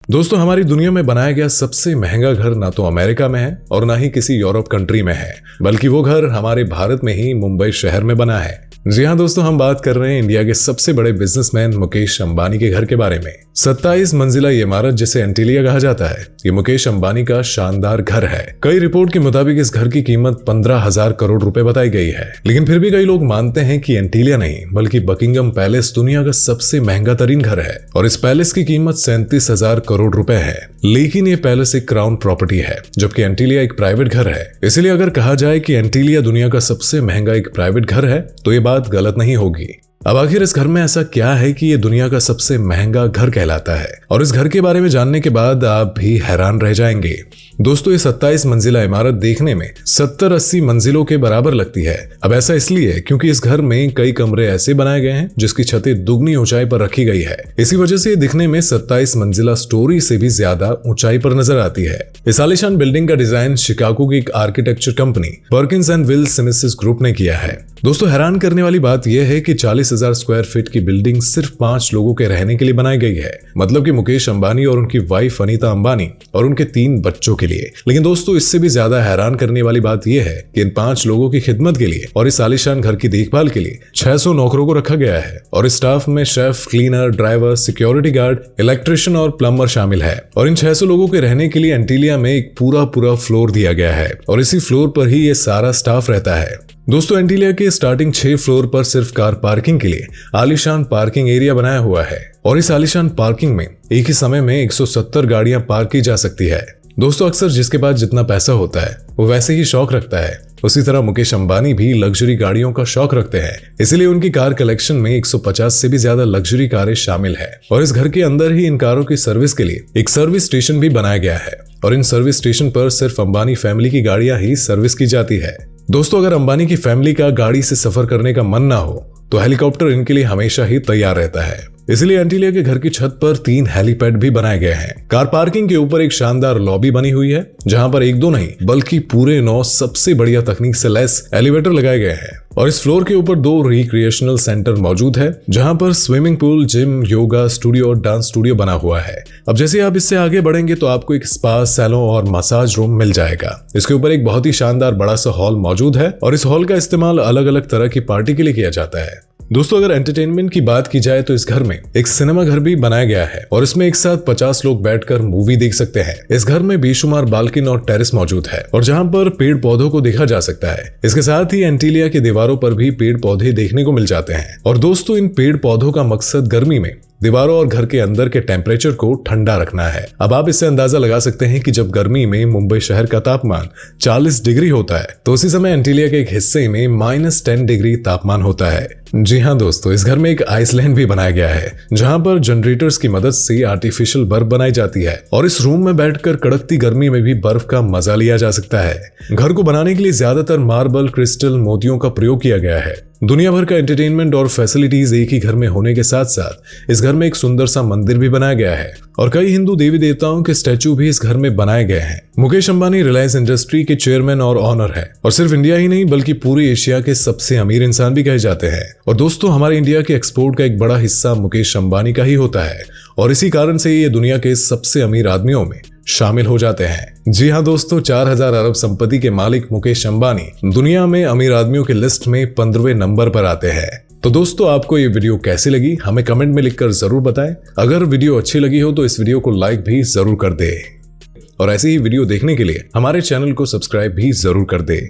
दोस्तों हमारी दुनिया में बनाया गया सबसे महंगा घर ना तो अमेरिका में है और ना ही किसी यूरोप कंट्री में है, बल्कि वो घर हमारे भारत में ही मुंबई शहर में बना है। जी हाँ दोस्तों, हम बात कर रहे हैं इंडिया के सबसे बड़े बिजनेसमैन मुकेश अंबानी के घर के बारे में। 27 मंजिला ये इमारत जिसे एंटीलिया कहा जाता है, ये मुकेश अंबानी का शानदार घर है। कई रिपोर्ट के मुताबिक इस घर की कीमत 15,000 करोड़ रुपए बताई गई है, लेकिन फिर भी कई लोग मानते हैं कि एंटीलिया नहीं बल्कि बकिंगम पैलेस दुनिया का सबसे महंगा तरीन घर है और इस पैलेस की कीमत 37,000 करोड़ रुपए है। लेकिन ये पैलेस एक क्राउन प्रॉपर्टी है, जबकि एंटीलिया एक प्राइवेट घर है। इसलिए अगर कहा जाए कि एंटीलिया दुनिया का सबसे महंगा एक प्राइवेट घर है तो ये बात गलत नहीं होगी। अब आखिर इस घर में ऐसा क्या है कि ये दुनिया का सबसे महंगा घर कहलाता है, और इस घर के बारे में जानने के बाद आप भी हैरान रह जाएंगे। दोस्तों ये 27 मंजिला इमारत देखने में 70-80 मंजिलों के बराबर लगती है। अब ऐसा इसलिए क्योंकि इस घर में कई कमरे ऐसे बनाए गए हैं जिसकी छतें दुगनी ऊंचाई पर रखी गई है। इसी वजह से ये दिखने में 27 मंजिला स्टोरी से भी ज्यादा ऊंचाई पर नजर आती है। इस आलीशान बिल्डिंग का डिजाइन शिकागो की एक architecture company Perkins and will Smith group ने किया है। दोस्तों हैरान करने वाली बात यह है कि 40,000 स्क्वायर फीट की बिल्डिंग सिर्फ 5 लोगों के रहने के लिए बनाई गई है, मतलब कि मुकेश अंबानी और उनकी वाइफ अनीता अंबानी और उनके 3 बच्चों के लिए। लेकिन दोस्तों इससे भी ज्यादा हैरान करने वाली बात यह है कि इन 5 लोगों की खिदमत के लिए और इस आलीशान घर की देखभाल के लिए 600 नौकरों को रखा गया है, और इस स्टाफ में chef, cleaner, driver, security guard, electrician और प्लम्बर शामिल है। और इन 600 लोगों के रहने के लिए एंटीलिया में एक पूरा फ्लोर दिया गया है और इसी फ्लोर पर ही ये सारा स्टाफ रहता है। दोस्तों एंटीलिया के स्टार्टिंग 6 फ्लोर पर सिर्फ कार पार्किंग के लिए आलीशान पार्किंग एरिया बनाया हुआ है, और इस आलीशान पार्किंग में एक ही समय में 170 गाड़ियां पार्क की जा सकती है। दोस्तों अक्सर जिसके पास जितना पैसा होता है वो वैसे ही शौक रखता है, उसी तरह मुकेश अंबानी भी लग्जरी गाड़ियों का शौक रखते हैं। इसीलिए उनकी कार कलेक्शन में 150 से भी ज्यादा लग्जरी कारें शामिल है, और इस घर के अंदर ही इन कारों की सर्विस के लिए एक सर्विस स्टेशन भी बनाया गया है, और इन सर्विस स्टेशन पर सिर्फ अंबानी फैमिली की गाड़ियां ही सर्विस की जाती है। दोस्तों अगर अंबानी की फैमिली का गाड़ी से सफर करने का मन ना हो तो हेलीकॉप्टर इनके लिए हमेशा ही तैयार रहता है। इसलिए एंटीलिया के घर की छत पर 3 हेलीपैड भी बनाए गए हैं। कार पार्किंग के ऊपर एक शानदार लॉबी बनी हुई है, जहां पर 1-2 नहीं बल्कि पूरे 9 सबसे बढ़िया तकनीक से लैस एलिवेटर लगाए गए हैं। और इस फ्लोर के ऊपर 2 रिक्रिएशनल सेंटर मौजूद है, जहां पर swimming pool, gym, yoga studio और डांस स्टूडियो बना हुआ है। अब जैसे आप इससे आगे बढ़ेंगे तो आपको एक स्पा, सैलून और मसाज रूम मिल जाएगा। इसके ऊपर एक बहुत ही शानदार बड़ा सा हॉल मौजूद है, और इस हॉल का इस्तेमाल अलग अलग तरह की पार्टी के लिए किया जाता है। दोस्तों अगर एंटरटेनमेंट की बात की जाए तो इस घर में एक सिनेमा घर भी बनाया गया है, और इसमें एक साथ 50 लोग बैठकर मूवी देख सकते हैं। इस घर में बेशुमार बाल्कनी और टेरेस मौजूद है, और जहां पर पेड़ पौधों को देखा जा सकता है। इसके साथ ही एंटीलिया की दीवारों पर भी पेड़ पौधे देखने को मिल जाते हैं। और दोस्तों इन पेड़ पौधों का मकसद गर्मी में दीवारों और घर के अंदर के टेम्परेचर को ठंडा रखना है। अब आप इससे अंदाजा लगा सकते हैं कि जब गर्मी में मुंबई शहर का तापमान 40 डिग्री होता है तो उसी समय एंटीलिया के एक हिस्से में -10 डिग्री तापमान होता है। जी हाँ दोस्तों, इस घर में एक आइसलैंड भी बनाया गया है, जहां पर जनरेटर्स की मदद से आर्टिफिशियल बर्फ बनाई जाती है, और इस रूम में बैठकर कड़कती गर्मी में भी बर्फ का मजा लिया जा सकता है। घर को बनाने के लिए ज्यादातर मार्बल, क्रिस्टल, मोतियों का प्रयोग किया गया है। दुनिया भर का एंटरटेनमेंट और फैसिलिटीज एक ही घर में होने के साथ साथ इस घर में एक सुंदर सा मंदिर भी बनाया गया है, और कई हिंदू देवी देवताओं के स्टैचू भी इस घर में बनाए गए हैं। मुकेश अंबानी रिलायंस इंडस्ट्री के चेयरमैन और ऑनर है, और सिर्फ इंडिया ही नहीं बल्कि पूरे एशिया के सबसे अमीर इंसान भी कहे जाते हैं। और दोस्तों हमारे इंडिया के एक्सपोर्ट का एक बड़ा हिस्सा मुकेश अंबानी का ही होता है, और इसी कारण से ये दुनिया के सबसे अमीर आदमियों में शामिल हो जाते हैं। जी हाँ दोस्तों, 4000 अरब संपत्ति के मालिक मुकेश अंबानी दुनिया में अमीर आदमियों की लिस्ट में 15वें नंबर पर आते हैं। तो दोस्तों आपको ये वीडियो कैसी लगी हमें कमेंट में लिखकर जरूर बताएं। अगर वीडियो अच्छी लगी हो तो इस वीडियो को लाइक भी जरूर कर दे, और ऐसी ही वीडियो देखने के लिए हमारे चैनल को सब्सक्राइब भी जरूर कर दे।